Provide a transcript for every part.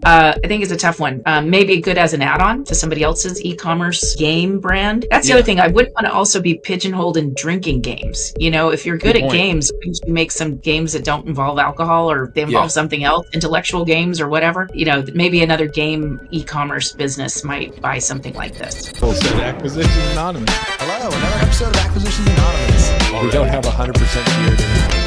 I think it's a tough one. Maybe good as an add-on to somebody else's e-commerce game brand. That's the other thing. I wouldn't want to also be pigeonholed in drinking games. If you're good at games, wouldn't you make some games that don't involve alcohol or they involve something else, intellectual games or whatever? Maybe another game e-commerce business might buy something like this. Acquisitions Anonymous. Hello, another episode of Acquisitions Anonymous. We don't have 100% geared anymore.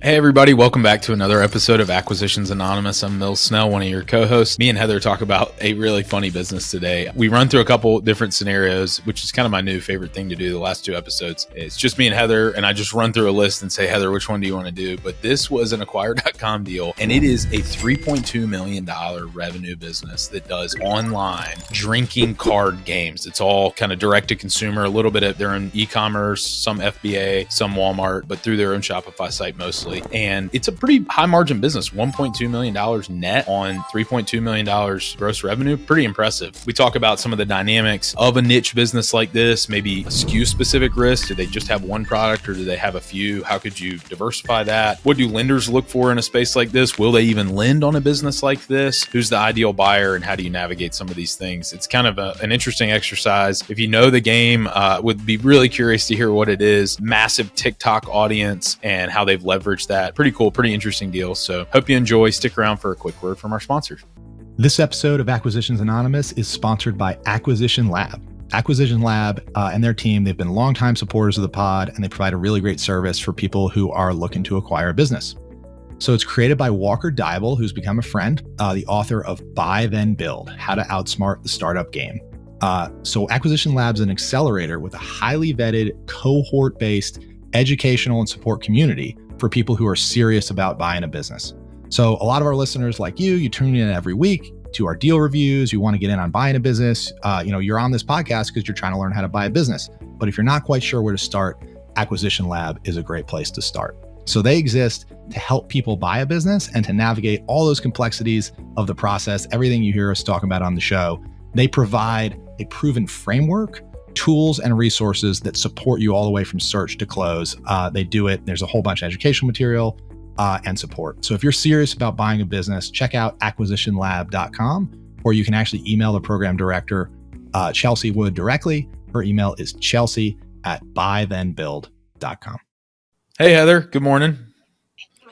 Hey everybody, welcome back to another episode of Acquisitions Anonymous. I'm Mill Snell, one of your co-hosts. Me and Heather talk about a really funny business today. We run through a couple different scenarios, which is kind of my new favorite thing to do the last two episodes. It's just me and Heather, and I just run through a list and say, Heather, which one do you want to do? But this was an Acquire.com deal, and it is a $3.2 million revenue business that does online drinking card games. It's all kind of direct to consumer, a little bit of their own e-commerce, some FBA, some Walmart, but through their own Shopify site mostly. And it's a pretty high margin business, $1.2 million net on $3.2 million gross revenue. Pretty impressive. We talk about some of the dynamics of a niche business like this, maybe a SKU specific risk. Do they just have one product or do they have a few? How could you diversify that? What do lenders look for in a space like this? Will they even lend on a business like this? Who's the ideal buyer and how do you navigate some of these things? It's kind of an interesting exercise. If you know the game, would be really curious to hear what it is. Massive TikTok audience and how they've leveraged that. Pretty cool, pretty interesting deal. So hope you enjoy. Stick around for a quick word from our sponsors. This episode of Acquisitions Anonymous is sponsored by Acquisition Lab. Acquisition Lab and their team, they've been longtime supporters of the pod, and they provide a really great service for people who are looking to acquire a business. So it's created by Walker Dybel, who's become a friend, the author of Buy Then Build, How to Outsmart the Startup Game. So Acquisition Lab's an accelerator with a highly vetted, cohort-based educational and support community for people who are serious about buying a business. So a lot of our listeners like you tune in every week to our deal reviews. You want to get in on buying a business. You're on this podcast because you're trying to learn how to buy a business. But if you're not quite sure where to start, Acquisition Lab is a great place to start. So they exist to help people buy a business and to navigate all those complexities of the process, everything you hear us talking about on the show. They provide a proven framework, tools and resources that support you all the way from search to close. They do it. There's a whole bunch of educational material and support. So if you're serious about buying a business, check out acquisitionlab.com, or you can actually email the program director, Chelsea Wood, directly. Her email is chelsea@buythenbuild.com. Hey, Heather. Good morning.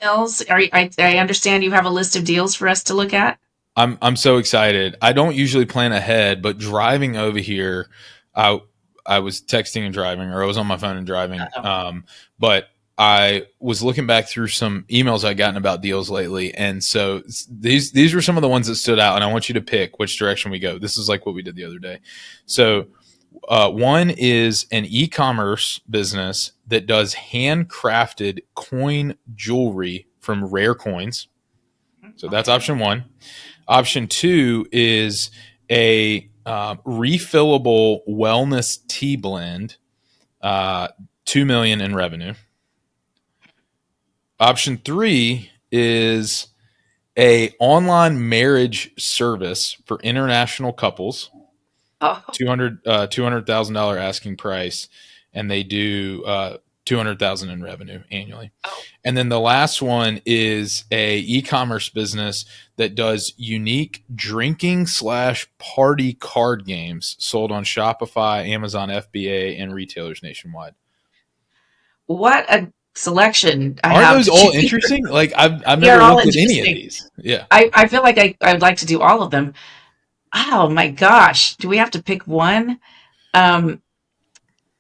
Mills, I understand you have a list of deals for us to look at. I'm so excited. I don't usually plan ahead, but driving over here, I was texting and driving, or I was on my phone and driving. But I was looking back through some emails I'd gotten about deals lately. And so these were some of the ones that stood out, and I want you to pick which direction we go. This is like what we did the other day. So one is an e-commerce business that does handcrafted coin jewelry from rare coins. So that's option one. Option two is a refillable wellness tea blend, $2 million in revenue. Option three is a online marriage service for international couples, $200,000 asking price, and they do $200,000 in revenue annually. And then the last one is a e-commerce business that does unique drinking / party card games sold on Shopify, Amazon FBA, and retailers nationwide. What a selection! Are those all interesting? Like I've never looked at any of these. Yeah, I feel like I would like to do all of them. Oh my gosh, do we have to pick one?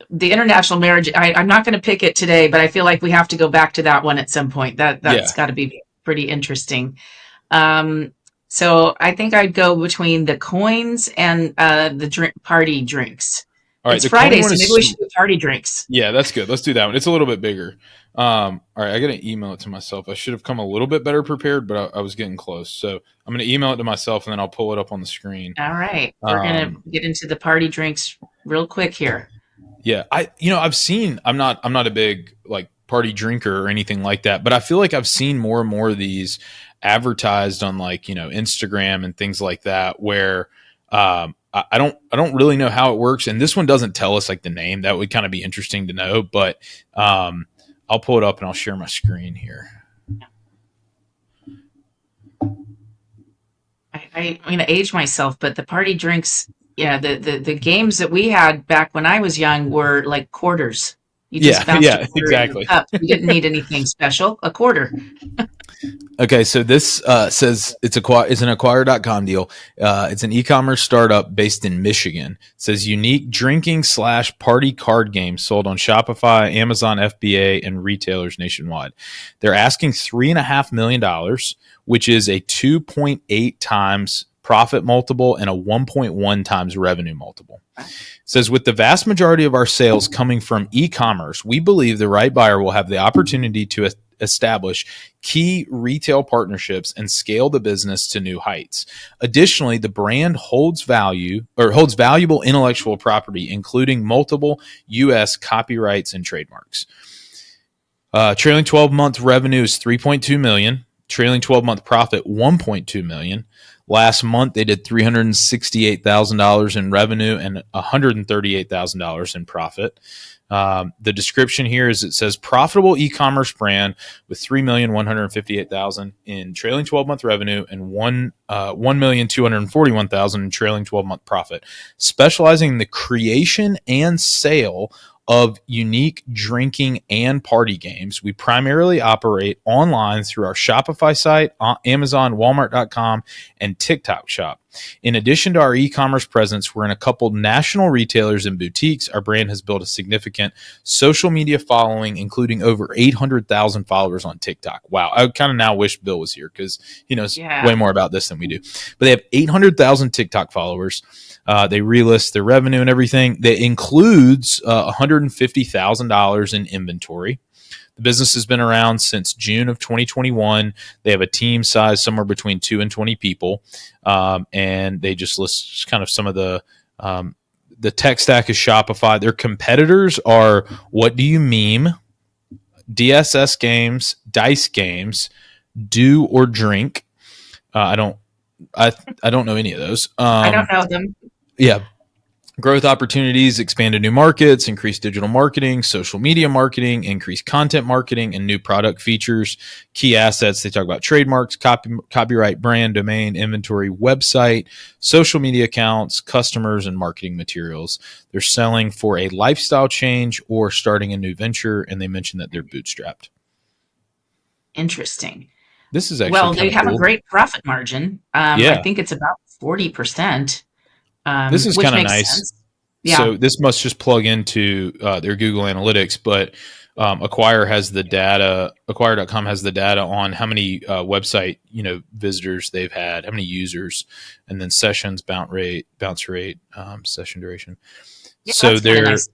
The international marriage, I'm not going to pick it today, but I feel like we have to go back to that one at some point. That's got to be pretty interesting. So I think I'd go between the coins and the party drinks. All right, it's Friday, so maybe we should do party drinks. Yeah, that's good. Let's do that one. It's a little bit bigger. All right, I got to email it to myself. I should have come a little bit better prepared, but I was getting close. So I'm going to email it to myself, and then I'll pull it up on the screen. All right, we're going to get into the party drinks real quick here. Yeah, I've seen. I'm not a big like party drinker or anything like that, but I feel like I've seen more and more of these advertised on like Instagram and things like that, where I don't really know how it works, and this one doesn't tell us like the name. That would kind of be interesting to know, but I'll pull it up and I'll share my screen here. I'm going to age myself, but the party drinks, yeah, the games that we had back when I was young were like quarters. You Yeah, just bounced a yeah, quarter in your exactly. cup. You didn't need anything special. A quarter. Okay, so this says it's an acquire.com deal. It's an e-commerce startup based in Michigan. It says unique drinking / party card games sold on Shopify, Amazon FBA, and retailers nationwide. They're asking $3.5 million, which is a 2.8 times profit multiple and a 1.1 times revenue multiple. It says with the vast majority of our sales coming from e-commerce, we believe the right buyer will have the opportunity to establish key retail partnerships and scale the business to new heights. Additionally, the brand holds valuable intellectual property, including multiple U.S. copyrights and trademarks. Trailing 12-month revenue is $3.2 million. Trailing 12-month profit $1.2 million. Last month, they did $368,000 in revenue and $138,000 in profit. The description here is it says profitable e-commerce brand with $3,158,000 in trailing 12-month revenue and $1,241,000 in trailing 12-month profit, specializing in the creation and sale of unique drinking and party games. We primarily operate online through our Shopify site, Amazon, Walmart.com, and TikTok shop. In addition to our e-commerce presence, we're in a couple national retailers and boutiques. Our brand has built a significant social media following, including over 800,000 followers on TikTok. Wow. I kind of now wish Bill was here because he knows way more about this than we do. But they have 800,000 TikTok followers. They relist their revenue and everything. That includes $150,000 in inventory. The business has been around since June of 2021. They have a team size somewhere between 2 and 20 people. And they just list kind of some of the tech stack is Shopify. Their competitors are What Do You Meme, DSS Games, Dice Games, Do or Drink. I don't know any of those. I don't know them. Yeah. Growth opportunities, expand to new markets, increase digital marketing, social media marketing, increase content marketing, and new product features. Key assets, they talk about trademarks, copyright, brand, domain, inventory, website, social media accounts, customers, and marketing materials. They're selling for a lifestyle change or starting a new venture, and they mentioned that they're bootstrapped. Interesting. This is actually they have cool. a great profit margin. I think it's about 40%. This is kind of nice. Sense. Yeah. So this must just plug into their Google Analytics, but Acquire has the data. Acquire.com has the data on how many website visitors they've had, how many users, and then sessions, bounce rate, session duration. Yeah, so they're nice,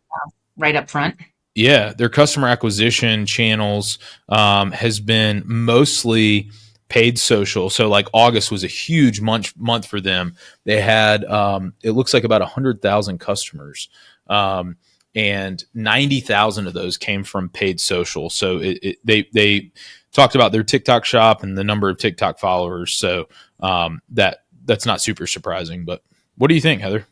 right up front. Yeah, their customer acquisition channels has been mostly paid social. So like August was a huge month for them. They had it looks like about 100,000 customers, and 90,000 of those came from paid social. So they talked about their TikTok shop and the number of TikTok followers. So that's not super surprising. But what do you think, Heather?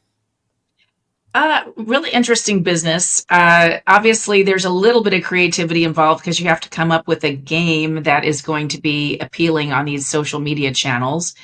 Really interesting business. Obviously, there's a little bit of creativity involved because you have to come up with a game that is going to be appealing on these social media channels.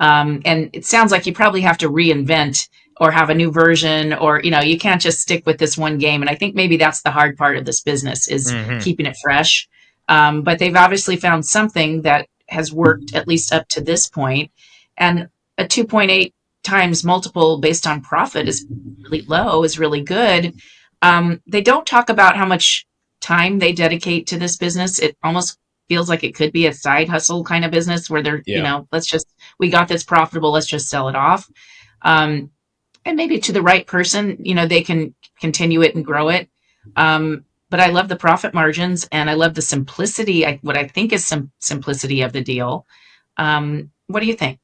And it sounds like you probably have to reinvent or have a new version, or, you can't just stick with this one game. And I think maybe that's the hard part of this business is keeping it fresh. But they've obviously found something that has worked at least up to this point. And a 2.8 times multiple based on profit is really low, is really good. They don't talk about how much time they dedicate to this business. It almost feels like it could be a side hustle kind of business where they're, we got this profitable, let's just sell it off. And maybe to the right person, they can continue it and grow it. But I love the profit margins and I love the simplicity, what I think is some simplicity of the deal. What do you think?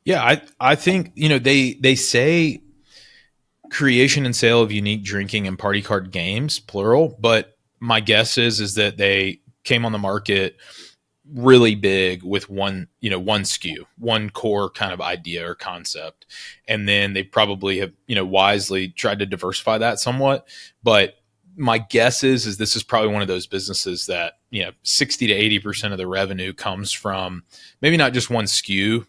Yeah, I think, they say creation and sale of unique drinking and party card games, plural, but my guess is that they came on the market really big with one SKU, one core kind of idea or concept. And then they probably have, wisely tried to diversify that somewhat, but my guess is this is probably one of those businesses that, 60 to 80% of the revenue comes from maybe not just one SKU,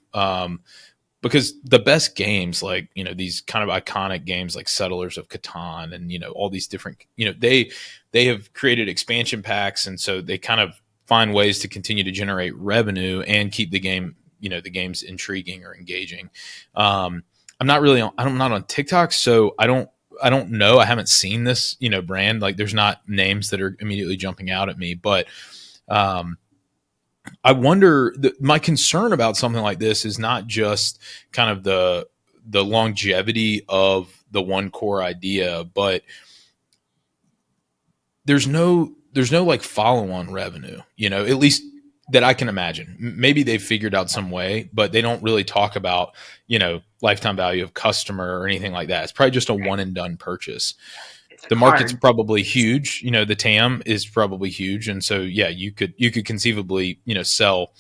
because the best games, like, these kind of iconic games like Settlers of Catan and, all these different, they have created expansion packs. And so they kind of find ways to continue to generate revenue and keep the game, the game's intriguing or engaging. I'm not on TikTok, so I don't know. I haven't seen this, brand. Like, there's not names that are immediately jumping out at me, but I wonder, my concern about something like this is not just kind of the longevity of the one core idea, but there's no like follow-on revenue, at least that I can imagine. Maybe they've figured out some way, but they don't really talk about, lifetime value of customer or anything like that. It's probably just a one and done purchase. The market's probably huge. The TAM is probably huge. And so, yeah, you could conceivably, sell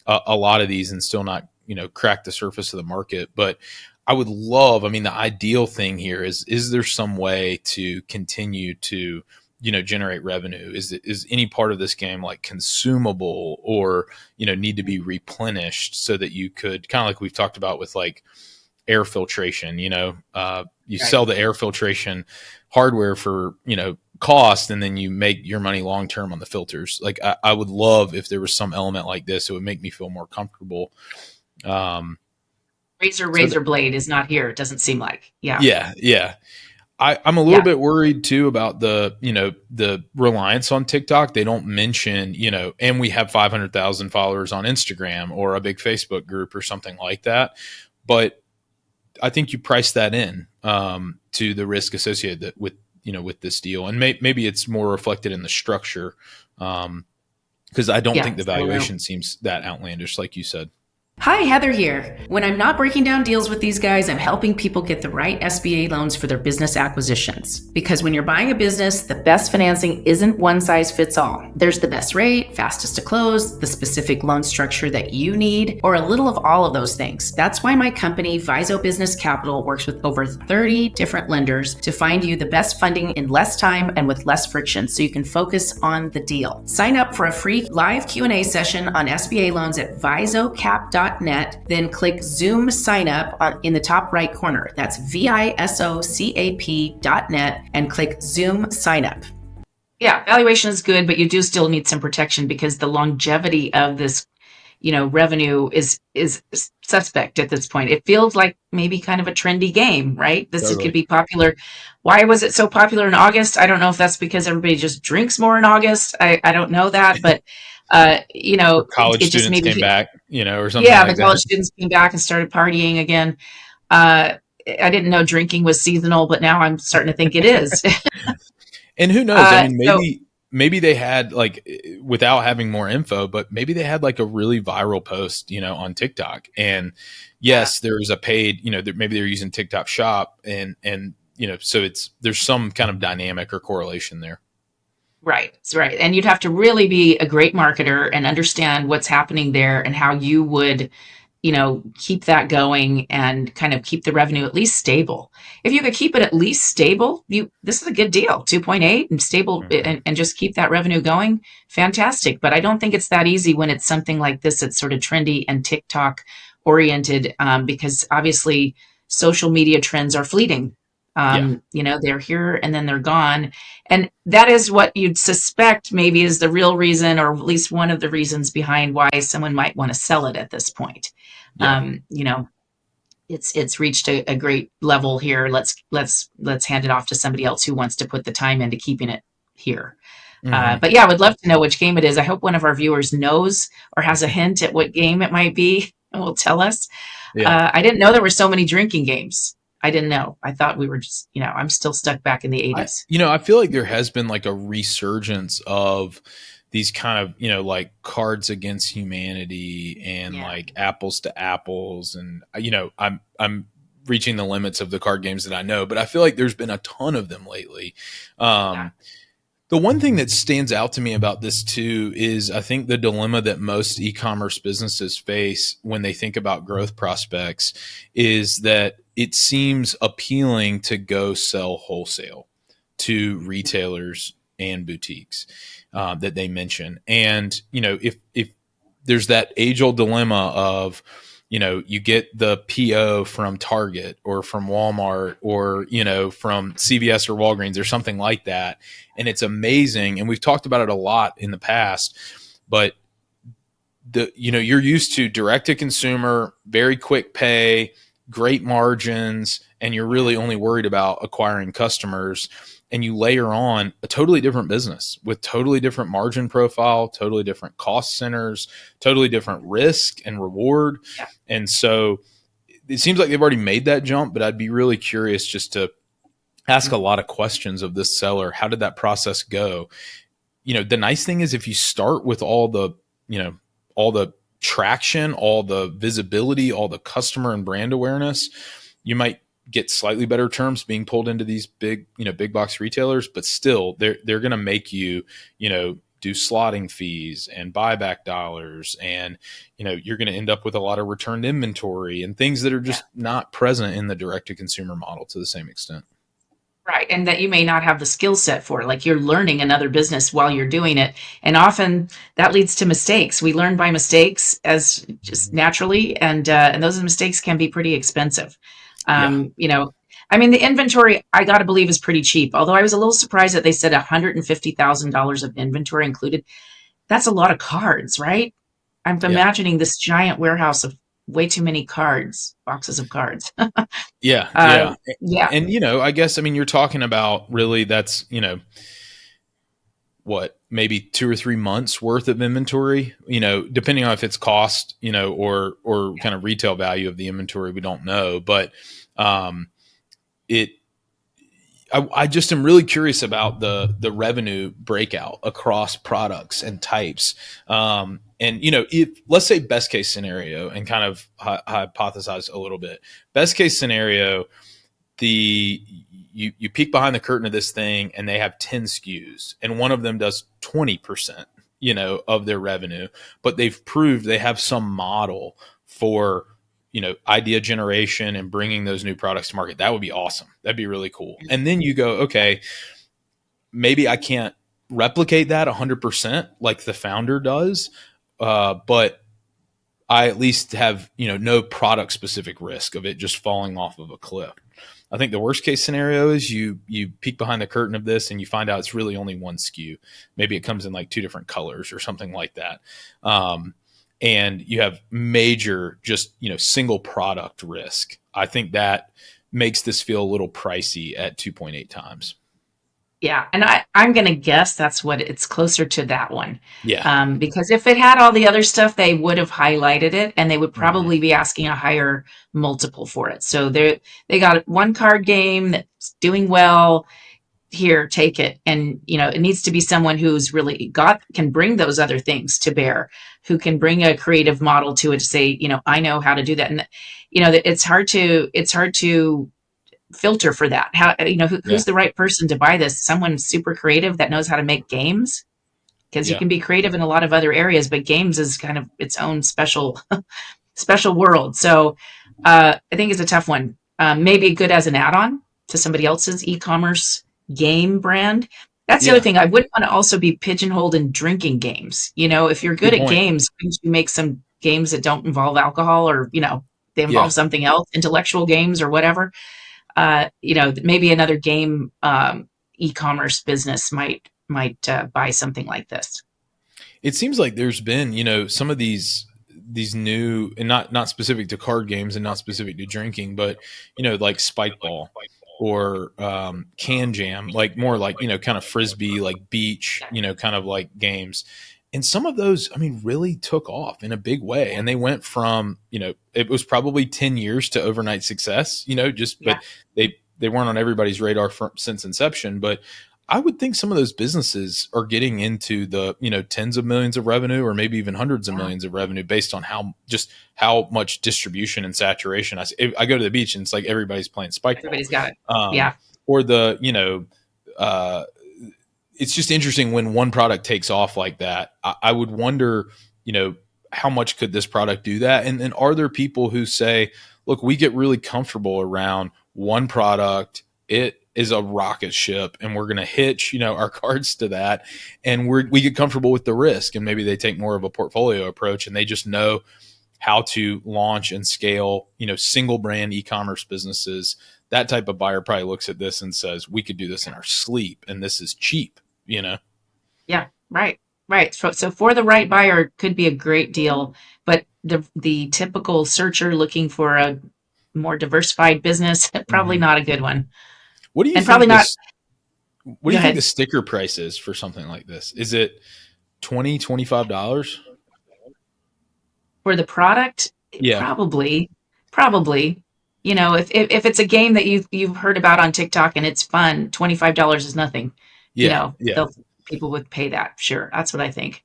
a lot of these and still not, crack the surface of the market. But I would love, the ideal thing here is there some way to continue to, generate revenue? Is any part of this game like consumable or, need to be replenished so that you could, kind of like we've talked about with like air filtration, you sell the air filtration hardware for, cost, and then you make your money long-term on the filters. Like, I would love if there was some element like this. It would make me feel more comfortable. Razor blade is not here. It doesn't seem like. Yeah. I'm a little bit worried too about the reliance on TikTok. They don't mention, and we have 500,000 followers on Instagram or a big Facebook group or something like that. But I think you price that in to the risk associated with this deal, and maybe it's more reflected in the structure, because I don't think the valuation seems that outlandish, like you said. Hi, Heather here. When I'm not breaking down deals with these guys, I'm helping people get the right SBA loans for their business acquisitions. Because when you're buying a business, the best financing isn't one size fits all. There's the best rate, fastest to close, the specific loan structure that you need, or a little of all of those things. That's why my company, Viso Business Capital, works with over 30 different lenders to find you the best funding in less time and with less friction, so you can focus on the deal. Sign up for a free live Q&A session on SBA loans at visocap.net. Then click Zoom sign up in the top right corner. That's visocap.net and click Zoom sign up. Yeah, valuation is good, but you do still need some protection because the longevity of this, revenue is suspect at this point. It feels like maybe kind of a trendy game, right? This could be popular. Why was it so popular in August? I don't know if that's because everybody just drinks more in August. I don't know that, but college it just students maybe came back, or something. Yeah, like the college students came back and started partying again. I didn't know drinking was seasonal, but now I'm starting to think it is. And who knows? Maybe they had, like, without having more info, but maybe they had like a really viral post, on TikTok. And yes, there was a paid, maybe they're using TikTok Shop, and so there's some kind of dynamic or correlation there. Right. That's right. And you'd have to really be a great marketer and understand what's happening there and how you would, keep that going and kind of keep the revenue at least stable. If you could keep it at least stable, this is a good deal, 2.8 and stable, and just keep that revenue going. Fantastic. But I don't think it's that easy when it's something like this. It's sort of trendy and TikTok oriented, because obviously social media trends are fleeting. They're here and then they're gone. And that is what you'd suspect maybe is the real reason, or at least one of the reasons behind why someone might want to sell it at this point. It's reached a great level here. Let's hand it off to somebody else who wants to put the time into keeping it here. But yeah, I would love to know which game it is. I hope one of our viewers knows or has a hint at what game it might be and will tell us. I didn't know there were so many drinking games. I didn't know. I thought we were just, I'm still stuck back in the 80s. I feel like there has been like a resurgence of these kind of, like Cards Against Humanity and like Apples to Apples. And, I'm reaching the limits of the card games that I know, but I feel like there's been a ton of them lately. The one thing that stands out to me about this too is I think the dilemma that most e-commerce businesses face when they think about growth prospects is that it seems appealing to go sell wholesale. to retailers and boutiques that they mention. And, if there's that age old dilemma of, you get the PO from Target or from Walmart or, from CVS or Walgreens or something like that. And it's amazing. And we've talked about it a lot in the past, but you're used to direct to consumer, very quick pay, great margins, and you're really only worried about acquiring customers. And you layer on a totally different business with totally different margin profile, totally different cost centers, totally different risk and reward. Yeah. And so it seems like they've already made that jump, but I'd be really curious just to ask a lot of questions of this seller. How did that process go? The nice thing is if you start with all the traction, all the visibility, all the customer and brand awareness, you might get slightly better terms being pulled into these big box retailers, but still they're going to make you, do slotting fees and buyback dollars. And, you're going to end up with a lot of returned inventory and things that are just not present in the direct to consumer model to the same extent. Right. And that you may not have the skill set for, like you're learning another business while you're doing it. And often that leads to mistakes. We learn by mistakes as just naturally. And those mistakes can be pretty expensive. The inventory, I got to believe, is pretty cheap. Although I was a little surprised that they said $150,000 of inventory included. That's a lot of cards, right? I'm imagining this giant warehouse of way too many boxes of cards. Yeah. And, I guess, you're talking about really that's, maybe 2 or 3 months worth of inventory, depending on if it's cost, or kind of retail value of the inventory, we don't know. But I just am really curious about the revenue breakout across products and types. If let's say best case scenario and kind of hypothesize a little bit, best case scenario, you peek behind the curtain of this thing and they have 10 SKUs and one of them does 20%, of their revenue, but they've proved they have some model for, idea generation and bringing those new products to market. That would be awesome. That'd be really cool. And then you go, okay, maybe I can't replicate that 100% like the founder does, but I at least have, no product specific risk of it just falling off of a cliff. I think the worst case scenario is you peek behind the curtain of this and you find out it's really only one SKU. Maybe it comes in like 2 different colors or something like that. And you have major just, single product risk. I think that makes this feel a little pricey at 2.8 times. Yeah. And I'm going to guess that's what it's closer to that one. Yeah. Because if it had all the other stuff, they would have highlighted it and they would probably be asking a higher multiple for it. So they got one card game that's doing well. Here, take it. And, it needs to be someone who's really can bring those other things to bear, who can bring a creative model to it to say, I know how to do that. And, it's hard to filter for that. How, who's the right person to buy this? Someone super creative that knows how to make games, because you can be creative in a lot of other areas, but games is kind of its own special world. So I think it's a tough one. Maybe good as an add-on to somebody else's e-commerce game brand. That's the other thing. I wouldn't want to also be pigeonholed in drinking games. If you're good at games, couldn't you make some games that don't involve alcohol or, they involve something else, intellectual games or whatever? Maybe another game e-commerce business might buy something like this. It seems like there's been, some of these new, and not specific to card games and not specific to drinking, but like Spike Ball or Can Jam, like more like kind of frisbee, like beach, kind of like games. And some of those, really took off in a big way. And they went from, it was probably 10 years to overnight success, but they weren't on everybody's radar since inception. But I would think some of those businesses are getting into the, tens of millions of revenue or maybe even hundreds of millions of revenue based on how much distribution and saturation. I go to the beach and it's like everybody's playing Spike Ball. Everybody's got it. Or it's just interesting when one product takes off like that. I would wonder, how much could this product do that? And are there people who say, look, we get really comfortable around one product. It is a rocket ship, and we're going to hitch, our cards to that, and we get comfortable with the risk, and maybe they take more of a portfolio approach, and they just know how to launch and scale, single brand e-commerce businesses. That type of buyer probably looks at this and says, we could do this in our sleep, and this is cheap, Yeah, right. Right. So for the right buyer, it could be a great deal, but the typical searcher looking for a more diversified business, probably Mhm. not a good one. What do you And think probably not. what do Go you think the ahead. sticker price is for something like this? Is it $25? For the product, Yeah. probably. If it's a game that you've heard about on TikTok and it's fun, $25 is nothing. Yeah. Yeah. People would pay that. Sure. That's what I think.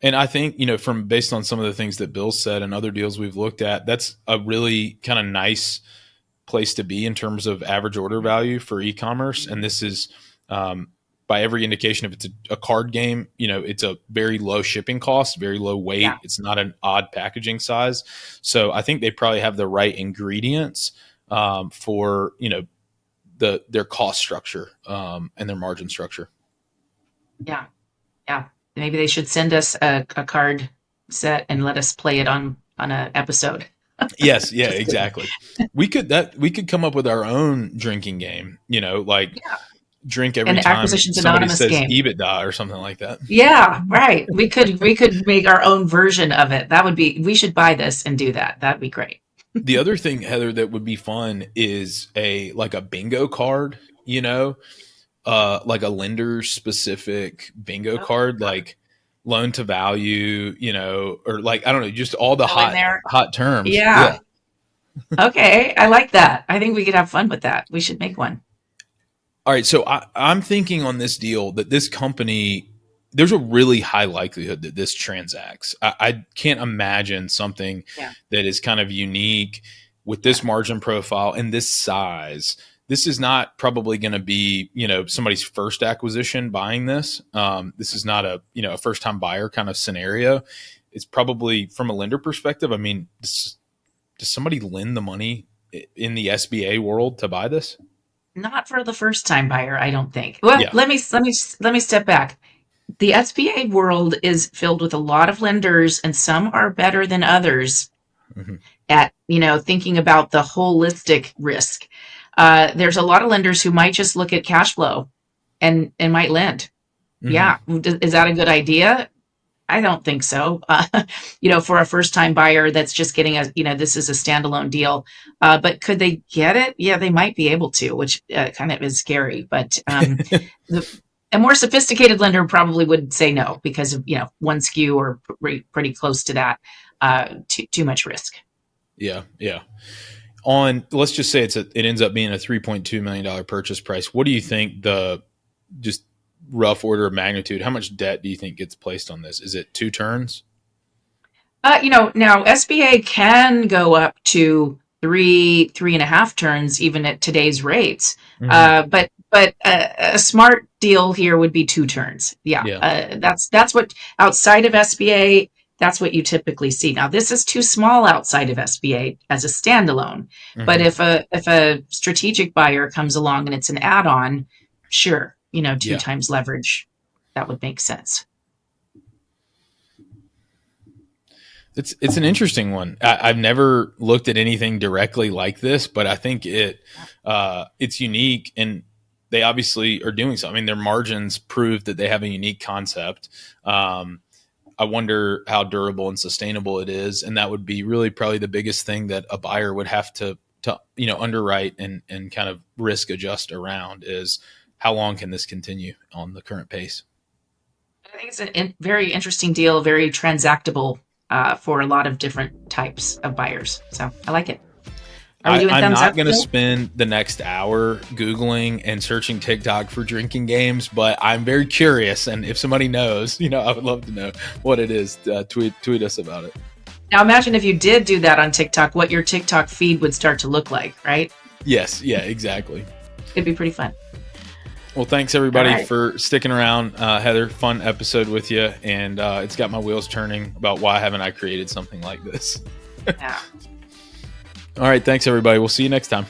And I think, from based on some of the things that Bill said and other deals we've looked at, that's a really kind of nice place to be in terms of average order value for e-commerce. And this is, by every indication, if it's a card game, it's a very low shipping cost, very low weight. Yeah. It's not an odd packaging size. So I think they probably have the right ingredients for, their cost structure and their margin structure. Yeah. Yeah. Maybe they should send us a card set and let us play it on an episode. Yes, yeah, exactly. We could come up with our own drinking game, drink every An time Acquisitions somebody Anonymous says game. EBITDA or something like that. Yeah, right. We could make our own version of it. We should buy this and do that. That'd be great. The other thing, Heather, that would be fun is a bingo card, like a lender specific bingo card, like loan to value, or like, I don't know, just all the Throw in there. hot terms. Yeah. Okay. I like that. I think we could have fun with that. We should make one. All right. So I'm thinking on this deal that this company, there's a really high likelihood that this transacts. I can't imagine something that is kind of unique with this margin profile and this size. This is not probably going to be, somebody's first acquisition buying this. This is not a first time buyer kind of scenario. It's probably from a lender perspective. I mean, does somebody lend the money in the SBA world to buy this? Not for the first time buyer, I don't think. Well, Yeah. let me step back. The SBA world is filled with a lot of lenders, and some are better than others at thinking about the holistic risk. There's a lot of lenders who might just look at cash flow and might lend. Yeah, is that a good idea? I don't think so. For a first time buyer that's just getting this is a standalone deal. But could they get it? Yeah, they might be able to, which kind of is scary. But a more sophisticated lender probably would say no because of, one SKU or pretty close to that, too much risk. Yeah. Yeah. Let's just say it ends up being a $3.2 million purchase price. What do you think just rough order of magnitude? How much debt do you think gets placed on this? Is it 2 turns? Now SBA can go up to 3.5 turns even at today's rates. But a smart deal here would be 2 turns. Yeah. That's what outside of SBA, that's what you typically see. Now this is too small outside of SBA as a standalone. But if a strategic buyer comes along and it's an add-on, sure, 2 times leverage, that would make sense. It's an interesting one. I've never looked at anything directly like this, but I think it's unique, and they obviously are doing so. I mean, their margins prove that they have a unique concept. I wonder how durable and sustainable it is, and that would be really probably the biggest thing that a buyer would have to underwrite and kind of risk adjust around is how long can this continue on the current pace. I think it's a very interesting deal, very transactable for a lot of different types of buyers. So I like it. Are we doing I'm thumbs not up? going to spend the next hour Googling and searching TikTok for drinking games, but I'm very curious. And if somebody knows, I would love to know what it is. Tweet us about it. Now imagine if you did do that on TikTok, what your TikTok feed would start to look like, right? Yes. Yeah, exactly. It'd be pretty fun. Well, thanks everybody right. for sticking around. Heather, fun episode with you. And it's got my wheels turning about why haven't I created something like this. Yeah. All right. Thanks everybody. We'll see you next time.